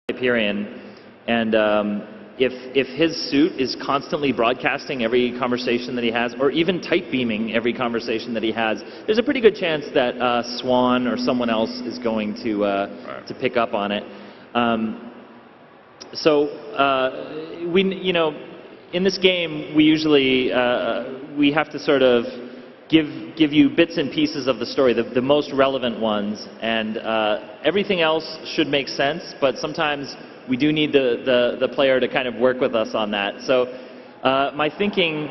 Hyperion, and if his suit is constantly broadcasting every conversation that he has, or even tight beaming every conversation that he has, there's a pretty good chance that Swan or someone else is going to pick up on it. In this game, we usually we have to sort of give you bits and pieces of the story, the most relevant ones, and everything else should make sense, but sometimes we do need the player to kind of work with us on that. So my thinking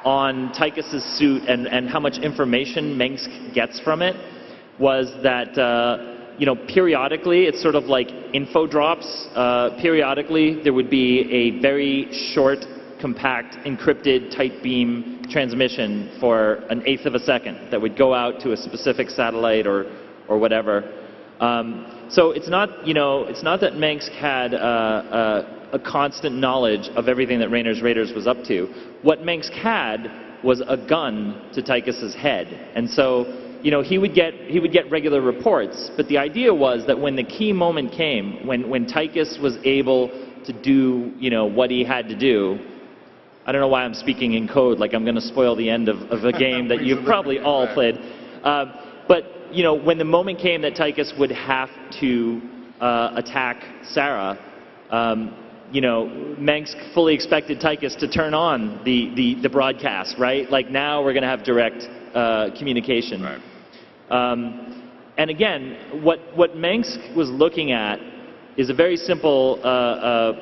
on Tychus's suit and how much information Mengsk gets from it was that periodically, it's sort of like info drops. Periodically, there would be a very short, compact, encrypted tight beam transmission for an eighth of a second that would go out to a specific satellite or whatever. So it's not that Mengsk had a constant knowledge of everything that Rayner's Raiders was up to. What Mengsk had was a gun to Tychus's head, and so he would get regular reports. But the idea was that when the key moment came, when Tychus was able to do what he had to do. I don't know why I'm speaking in code, like I'm going to spoil the end of a game that you've probably all played. But when the moment came that Tychus would have to attack Sarah, Mengsk fully expected Tychus to turn on the broadcast, right? Like now we're going to have direct communication. Right. And again, what Mengsk was looking at is a very simple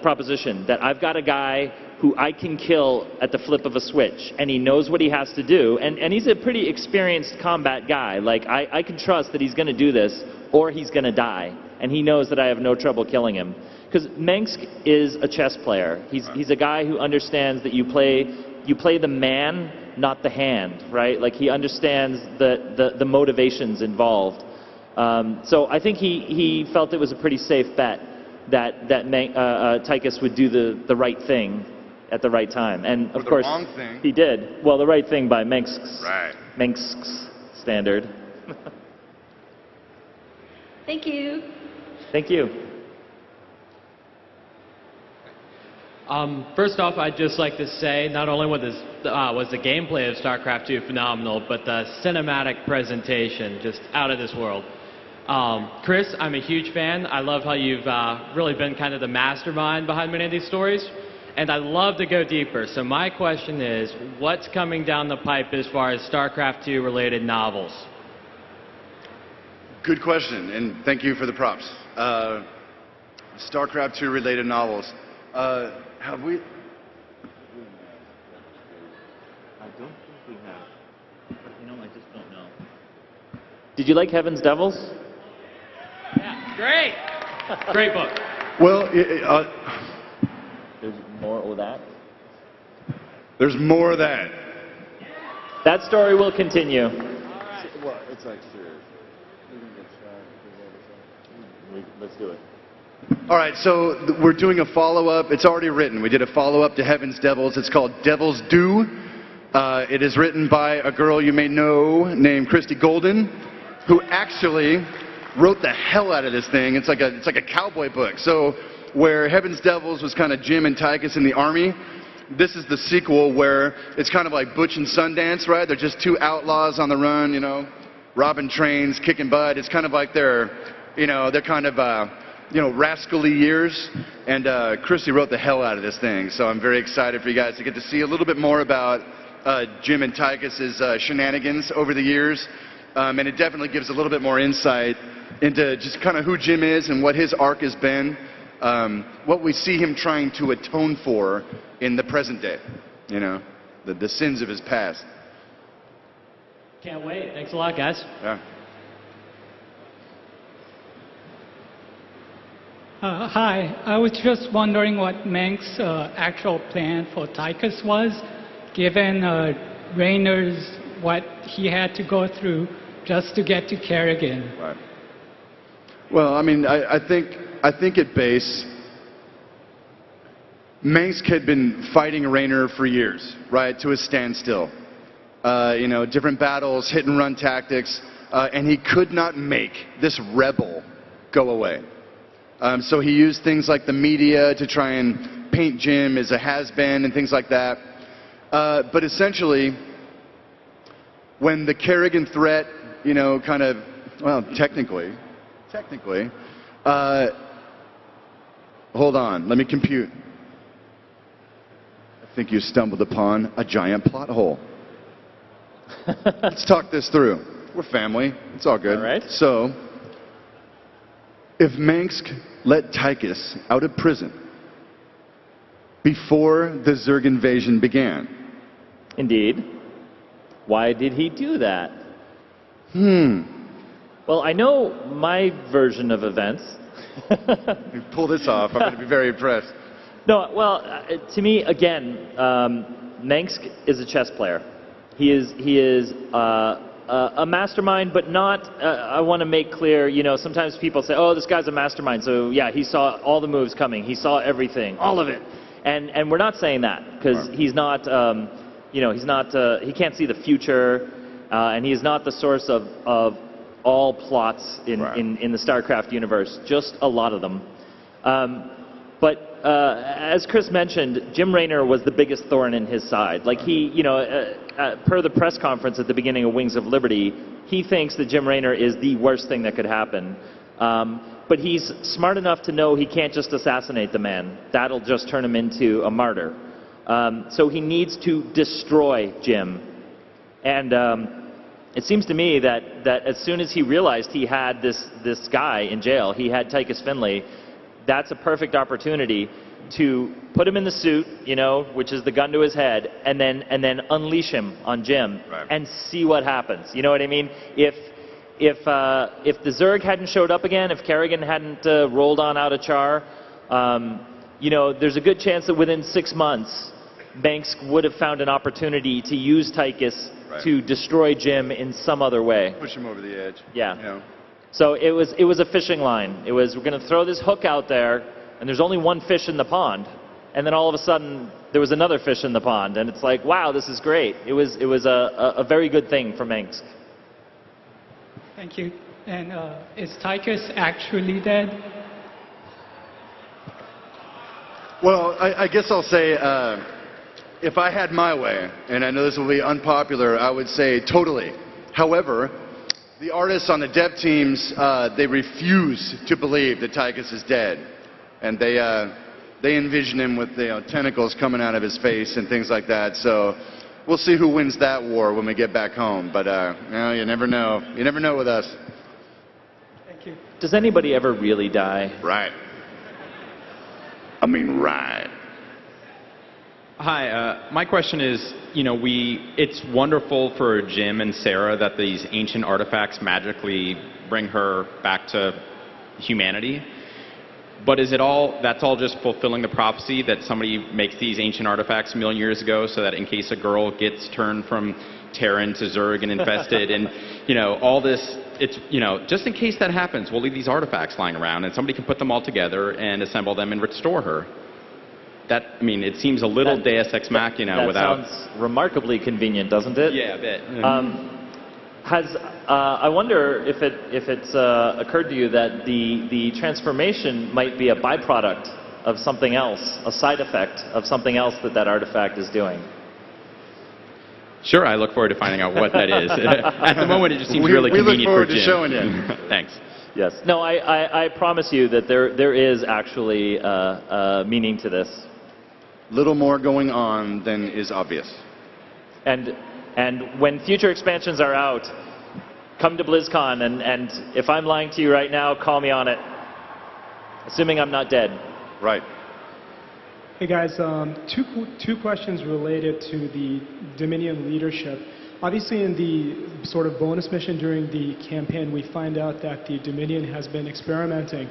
proposition, that I've got a guy who I can kill at the flip of a switch, and he knows what he has to do, and he's a pretty experienced combat guy. Like, I can trust that he's going to do this, or he's going to die, and he knows that I have no trouble killing him. Because Mengsk is a chess player. He's a guy who understands that you play the man, not the hand, right? Like, he understands the motivations involved. So I think he felt it was a pretty safe bet that Tychus would do the right thing at the right time, and of course he did. Well, the right thing by Mengsk's standard. Thank you. Thank you. First off, I'd just like to say not only was the gameplay of StarCraft 2 phenomenal, but the cinematic presentation just out of this world. Chris, I'm a huge fan. I love how you've really been kind of the mastermind behind many of these stories. And I'd love to go deeper. So my question is, what's coming down the pipe as far as StarCraft 2 related novels? Good question, and thank you for the props. StarCraft 2 related novels. Have we? I don't think we have. But, I just don't know. Did you like Heaven's Devils? Yeah, great. Great book. Well, there's more of that? There's more of that. That story will continue. All right. Well, it's like serious. Let's do it. All right, so we're doing a follow-up. It's already written. We did a follow-up to Heaven's Devils. It's called Devil's Due. It is written by a girl you may know named Christy Golden, who actually wrote the hell out of this thing. It's like a cowboy book. So where Heaven's Devils was kind of Jim and Tychus in the army, this is the sequel where it's kind of like Butch and Sundance, right? They're just two outlaws on the run, robbing trains, kicking butt. It's kind of like they're kind of, rascally years. And Christy wrote the hell out of this thing. So I'm very excited for you guys to get to see a little bit more about Jim and Tychus's shenanigans over the years. And it definitely gives a little bit more insight into just kind of who Jim is and what his arc has been. What we see him trying to atone for in the present day, the sins of his past. Can't wait. Thanks a lot, guys. Yeah. Hi, I was just wondering what Mengsk's actual plan for Tychus was, given Rayner's, what he had to go through just to get to Kerrigan. Right. Well, I mean, I think at base, Mengsk had been fighting Rayner for years, right, to a standstill. Different battles, hit and run tactics, and he could not make this rebel go away. So he used things like the media to try and paint Jim as a has-been and things like that. But essentially, when the Kerrigan threat, kind of, well, technically, hold on, let me compute. I think you stumbled upon a giant plot hole. Let's talk this through. We're family. It's all good. All right. So, if Mansk let Tychus out of prison before the Zerg invasion began. Indeed. Why did he do that? Well, I know my version of events. If you pull this off, I'm going to be very impressed. No, well, to me, again, Mansk is a chess player. He is a mastermind, but not. I want to make clear. Sometimes people say, "Oh, this guy's a mastermind." So yeah, he saw all the moves coming. He saw everything, all of it. And we're not saying that because he's not. He's not. He can't see the future, and he is not the source of all plots in the Starcraft universe. Just a lot of them. But as Chris mentioned, Jim Raynor was the biggest thorn in his side. Like per the press conference at the beginning of Wings of Liberty, he thinks that Jim Raynor is the worst thing that could happen. But he's smart enough to know he can't just assassinate the man. That'll just turn him into a martyr. So he needs to destroy Jim. And it seems to me that as soon as he realized he had this guy in jail, he had Tychus Finley, that's a perfect opportunity to put him in the suit, which is the gun to his head, and then unleash him on Jim and see what happens. You know what I mean? If the Zerg hadn't showed up again, if Kerrigan hadn't rolled on out of Char, there's a good chance that within 6 months, Banks would have found an opportunity to use Tychus to destroy Jim in some other way. Push him over the edge. Yeah. So it was a fishing line. It was, we're going to throw this hook out there, and there's only one fish in the pond. And then all of a sudden, there was another fish in the pond. And it's like, wow, this is great. It was a very good thing for Manx. Thank you. And is Tychus actually dead? Well, I guess I'll say, if I had my way, and I know this will be unpopular, I would say totally. However, the artists on the dev teams, they refuse to believe that Tychus is dead. And they envision him with tentacles coming out of his face and things like that. So we'll see who wins that war when we get back home. But you never know. You never know with us. Thank you. Does anybody ever really die? Right. I mean, right. Hi, my question is, it's wonderful for Jim and Sarah that these ancient artifacts magically bring her back to humanity. But is that's all just fulfilling the prophecy that somebody makes these ancient artifacts a million years ago so that in case a girl gets turned from Terran to Zerg and infested and, all this, it's, just in case that happens, we'll leave these artifacts lying around and somebody can put them all together and assemble them and restore her. It seems a little Deus Ex Machina without... That sounds remarkably convenient, doesn't it? Yeah, a bit. I wonder if it's occurred to you that the transformation might be a byproduct of something else, a side effect of something else that artifact is doing. Sure, I look forward to finding out what that is. At the moment, it just seems really convenient for Jim. We look forward to showing you. Thanks. Yes. No, I promise you that there is actually meaning to this. Little more going on than is obvious. And when future expansions are out, come to Blizzcon, and if I'm lying to you right now, call me on it. Assuming I'm not dead. Right. Hey guys, two questions related to the Dominion leadership. Obviously in the sort of bonus mission during the campaign, we find out that the Dominion has been experimenting.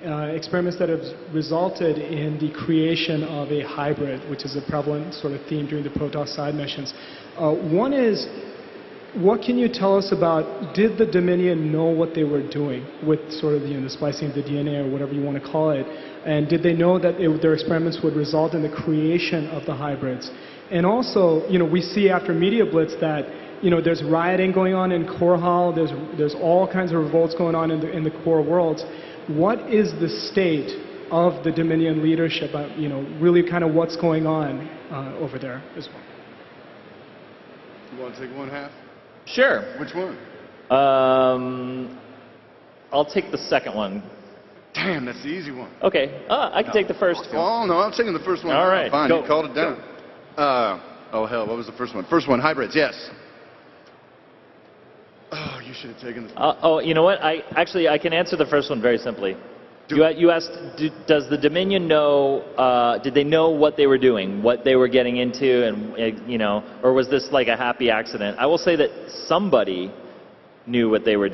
Experiments that have resulted in the creation of a hybrid, which is a prevalent sort of theme during the Protoss side missions. One is, what can you tell us about, did the Dominion know what they were doing with sort of the splicing of the DNA or whatever you want to call it? And did they know that their experiments would result in the creation of the hybrids? And also, we see after Media Blitz that there's rioting going on in Core Hall. There's all kinds of revolts going on in the core worlds. what is the state of the Dominion leadership? Really kind of what's going on over there as well. You want to take one half? Sure. Which one? I'll take the second one. Damn, that's the easy one. Okay. I can take the first. Oh, no, I'm taking the first one. All right. Fine, Go. you called it down. Oh, hell, what was the first one? First one, hybrids, yes. Oh, you should have taken the... You know what? I can answer the first one very simply. You asked, does the Dominion know, did they know what they were doing, what they were getting into, and, or was this like a happy accident? I will say that somebody knew what they were doing.